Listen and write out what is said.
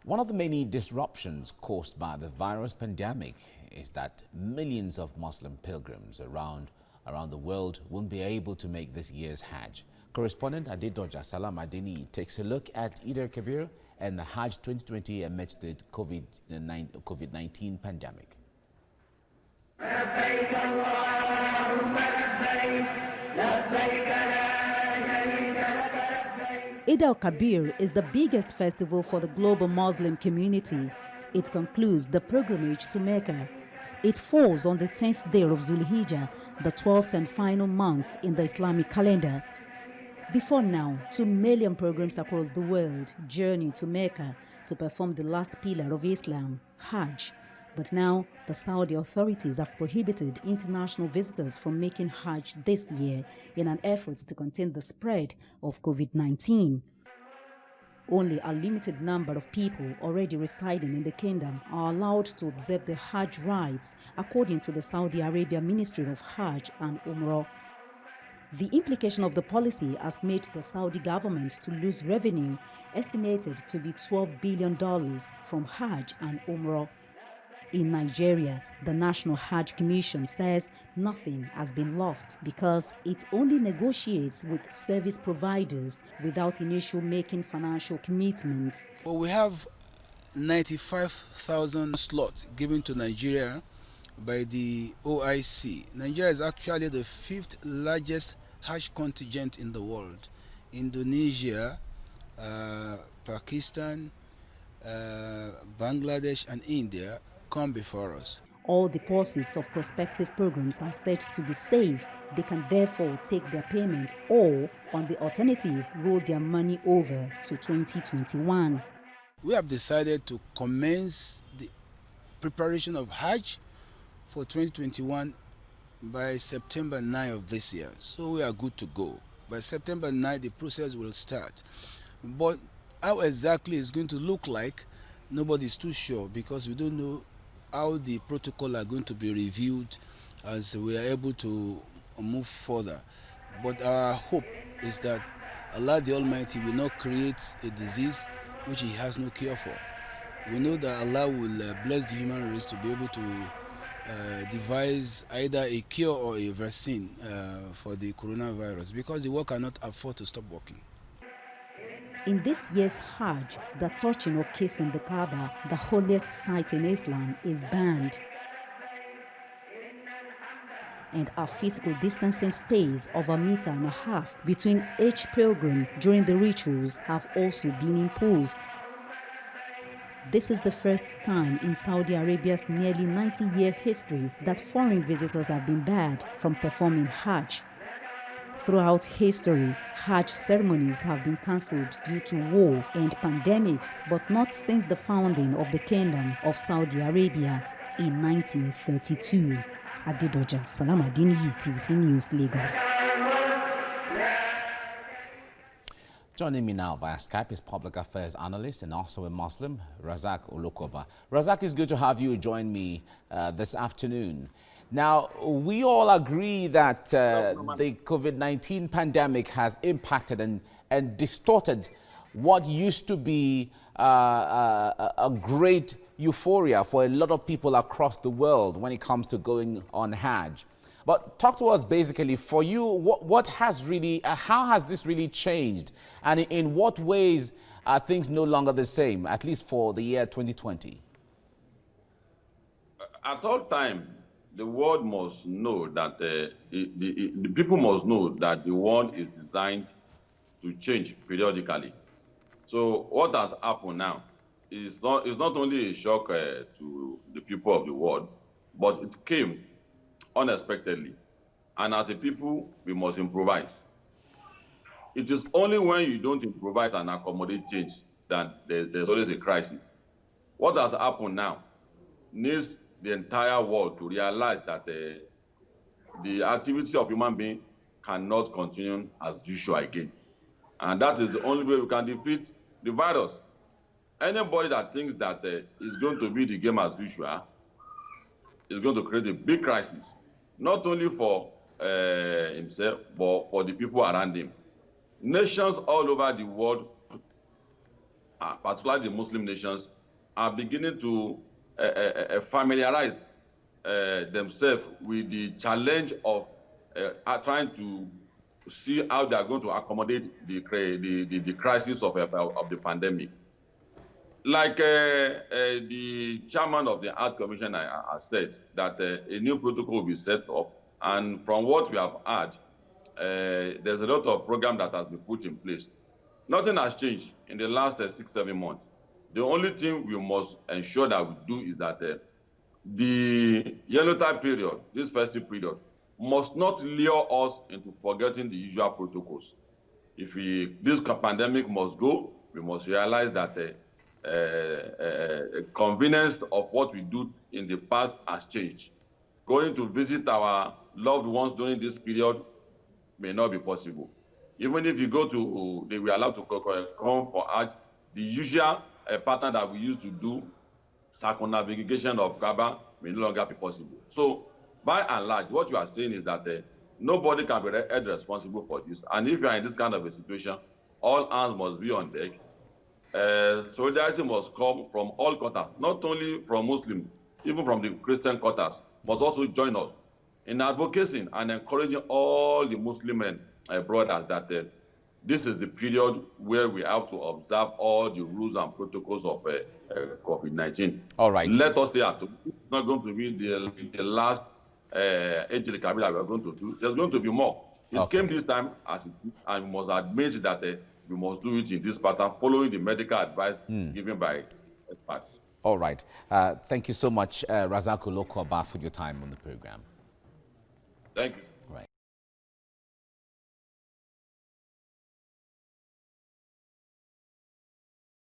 One of the many disruptions caused by the virus pandemic is that millions of Muslim pilgrims around the world won't be able to make this year's Hajj. Correspondent Adedoja Salam Adeni takes a look at Eid-El-Kabir and the Hajj 2020 amidst the COVID-19 pandemic. Eid-El-Kabir is the biggest festival for the global Muslim community. It concludes the pilgrimage to Mecca. It falls on the 10th day of Zulhijjah, the 12th and final month in the Islamic calendar. Before now, 2 million pilgrims across the world journey to Mecca to perform the last pillar of Islam, Hajj. But now, the Saudi authorities have prohibited international visitors from making Hajj this year in an effort to contain the spread of COVID-19. Only a limited number of people already residing in the kingdom are allowed to observe the Hajj rites, according to the Saudi Arabia Ministry of Hajj and Umrah. The implication of the policy has made the Saudi government to lose revenue estimated to be $12 billion from Hajj and Umrah. In Nigeria, the National Hajj Commission says nothing has been lost because it only negotiates with service providers without initial making financial commitment. Well, we have 95,000 slots given to Nigeria by the OIC. Nigeria is actually the 5th largest Hajj contingent in the world. Indonesia, Pakistan, Bangladesh and India come before us. All deposits of prospective pilgrims are said to be safe. They can therefore take their payment or, on the alternative, roll their money over to 2021. We have decided to commence the preparation of Hajj for 2021 by September 9 of this year. So we are good to go. By September 9, the process will start. But how exactly it's going to look like, nobody's too sure because we don't know how the protocol are going to be reviewed as we are able to move further. But our hope is that Allah the Almighty will not create a disease which He has no cure for. We know that Allah will bless the human race to be able to devise either a cure or a vaccine for the coronavirus because the world cannot afford to stop working. In this year's Hajj, the touching or kissing the Kaaba, the holiest site in Islam, is banned. And a physical distancing space of 1.5 meters between each pilgrim during the rituals have also been imposed. This is the first time in Saudi Arabia's nearly 90-year history that foreign visitors have been barred from performing Hajj. Throughout history, Hajj ceremonies have been cancelled due to war and pandemics, but not since the founding of the Kingdom of Saudi Arabia in 1932. Adedoja Salam Adeni, TVC News, Lagos. Joining me now via Skype is public affairs analyst and also a Muslim, Razak Olokoba. Razak, it's good to have you join me this afternoon. Now, we all agree that the COVID-19 pandemic has impacted and distorted what used to be a great euphoria for a lot of people across the world when it comes to going on Hajj. But talk to us basically, for you, what has really, how has this really changed? And in what ways are things no longer the same, at least for the year 2020? At all times, the world must know that the people must know that the world is designed to change periodically. So what has happened now is not only a shock to the people of the world, but it came unexpectedly. And as a people, we must improvise. It is only when you don't improvise and accommodate change that there's always a crisis. What has happened now needs the entire world to realize that the activity of human beings cannot continue as usual again. And that is the only way we can defeat the virus. Anybody that thinks that it's going to be the game as usual is going to create a big crisis, not only for himself, but for the people around him. Nations all over the world particularly the Muslim nations, are beginning to familiarize themselves with the challenge of trying to see how they are going to accommodate the crisis of the pandemic. Like the chairman of the Art Commission has said, that a new protocol will be set up, and from what we have heard, there's a lot of program that has been put in place. Nothing has changed in the last 6-7 months. The only thing we must ensure that we do is that the yellow tide period, this festive period, must not lure us into forgetting the usual protocols. If this pandemic must go, we must realize that convenience of what we do in the past has changed. Going to visit our loved ones during this period may not be possible. Even if you go to, they were allowed to come for Hajj, the usual pattern that we used to do, circumnavigation of Kaaba, may no longer be possible. So, by and large, what you are saying is that nobody can be held responsible for this. And if you are in this kind of a situation, all hands must be on deck. Solidarity must come from all quarters, not only from Muslims, even from the Christian quarters, must also join us in advocating and encouraging all the Muslim brothers that this is the period where we have to observe all the rules and protocols of COVID-19. All right. Let us stay at home. It's not going to be the last Eid-El-Kabir that we are going to do. There's going to be more. It came this time as it is, and we must admit that we must do it in this pattern, following the medical advice given by experts. All right. Thank you so much, Razak Olokoba, for your time on the program. Thank you.